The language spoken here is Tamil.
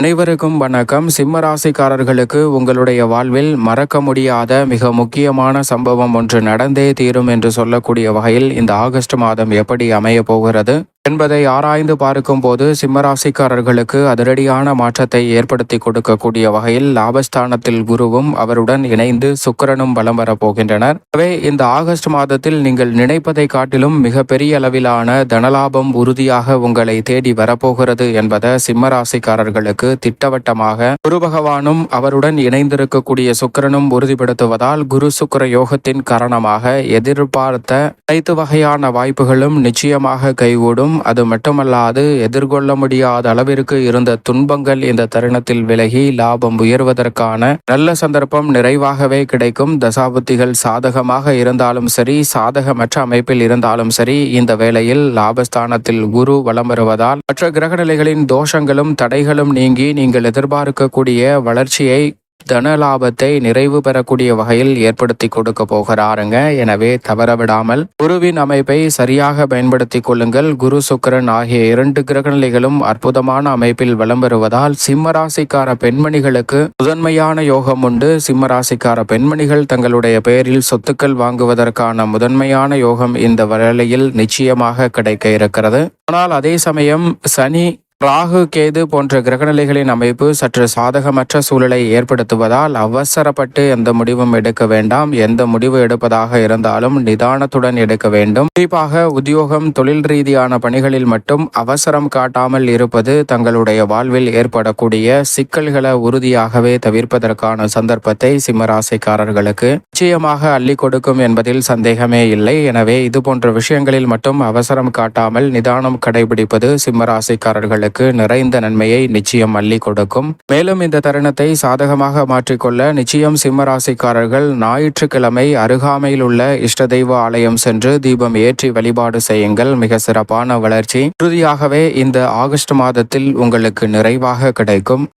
அனைவருக்கும் வணக்கம். சிம்ம ராசிக்காரர்களுக்கு உங்களுடைய வாழ்வில் மறக்க முடியாத மிக முக்கியமான சம்பவம் ஒன்று நடந்தே தீரும் என்று சொல்லக்கூடிய வகையில் இந்த ஆகஸ்ட் மாதம் எப்படி அமைய போகிறது என்பதை ஆராய்ந்து பார்க்கும் போது சிம்மராசிக்காரர்களுக்கு அதிரடியான மாற்றத்தை ஏற்படுத்தி கொடுக்கக்கூடிய வகையில் லாபஸ்தானத்தில் குருவும் அவருடன் இணைந்து சுக்கிரனும் வலம் வரப்போகின்றனர். எனவே இந்த ஆகஸ்ட் மாதத்தில் நீங்கள் நினைப்பதை காட்டிலும் மிக பெரிய அளவிலான தனலாபம் உறுதியாக உங்களை தேடி வரப்போகிறது என்பதை சிம்மராசிக்காரர்களுக்கு திட்டவட்டமாக குரு பகவானும் அவருடன் இணைந்திருக்கக்கூடிய சுக்கிரனும் உறுதிப்படுத்துவதால் குரு சுக்கிர யோகத்தின் காரணமாக எதிர்பார்த்த அனைத்து வகையான வாய்ப்புகளும் நிச்சயமாக கைகூடும். அது மட்டுமல்லாது எதிர்கொள்ள முடியாத அளவிற்கு இருந்த துன்பங்கள் இந்த தருணத்தில் விலகி லாபம் உயர்வதற்கான நல்ல சந்தர்ப்பம் நிறைவாகவே கிடைக்கும். தசாபுத்திகள் சாதகமாக இருந்தாலும் சரி, சாதகமற்ற அமைப்பில் இருந்தாலும் சரி, இந்த வேளையில் லாபஸ்தானத்தில் குரு வலம் வருவதால் மற்ற கிரகநிலைகளின் தோஷங்களும் தடைகளும் நீங்கி நீங்கள் எதிர்பார்க்கக்கூடிய வளர்ச்சியை தன லாபத்தை நிறைவு பெறக்கூடிய வகையில் ஏற்படுத்தி கொடுக்க போகிறாருங்க. எனவே தவறவிடாமல் குருவின் அமைப்பை சரியாக பயன்படுத்திக் கொள்ளுங்கள். குரு சுக்கிரன் ஆகிய இரண்டு கிரகநிலைகளும் அற்புதமான அமைப்பில் வலம் வருவதால் சிம்மராசிக்கார பெண்மணிகளுக்கு முதன்மையான யோகம் உண்டு. சிம்மராசிக்கார பெண்மணிகள் தங்களுடைய பெயரில் சொத்துக்கள் வாங்குவதற்கான முதன்மையான யோகம் இந்த வேளையில் நிச்சயமாக கிடைக்க இருக்கிறது. ஆனால் அதே சமயம் சனி, ராகு, கேது போன்ற கிரகநிலைகளின் அமைப்பு சற்று சாதகமற்ற சூழலை ஏற்படுத்துவதால் அவசரப்பட்டு எந்த முடிவும் எடுக்க வேண்டாம். எந்த முடிவு எடுப்பதாக இருந்தாலும் நிதானத்துடன் எடுக்க வேண்டும். குறிப்பாக உத்தியோகம், தொழில் ரீதியான பணிகளில் மட்டும் அவசரம் காட்டாமல் இருப்பது தங்களுடைய வாழ்வில் ஏற்படக்கூடிய சிக்கல்களை உறுதியாகவே தவிர்ப்பதற்கான சந்தர்ப்பத்தை சிம்மராசிக்காரர்களுக்கு நிச்சயமாக அள்ளி கொடுக்கும் என்பதில் சந்தேகமே இல்லை. எனவே இது போன்ற விஷயங்களில் மட்டும் அவசரம் காட்டாமல் நிதானம் கடைபிடிப்பது சிம்மராசிக்காரர்களுக்கு நிறைந்த நன்மையை நிச்சயம் அள்ளி கொடுக்கும். மேலும் இந்த தருணத்தை சாதகமாக மாற்றிக்கொள்ள நிச்சயம் சிம்மராசிக்காரர்கள் ஞாயிற்றுக்கிழமை அருகாமையில் உள்ள இஷ்ட தெய்வ ஆலயம் சென்று தீபம் ஏற்றி வழிபாடு செய்யுங்கள். மிக சிறப்பான வளர்ச்சி உறுதியாகவே இந்த ஆகஸ்ட் மாதத்தில் உங்களுக்கு நிறைவாக கிடைக்கும்.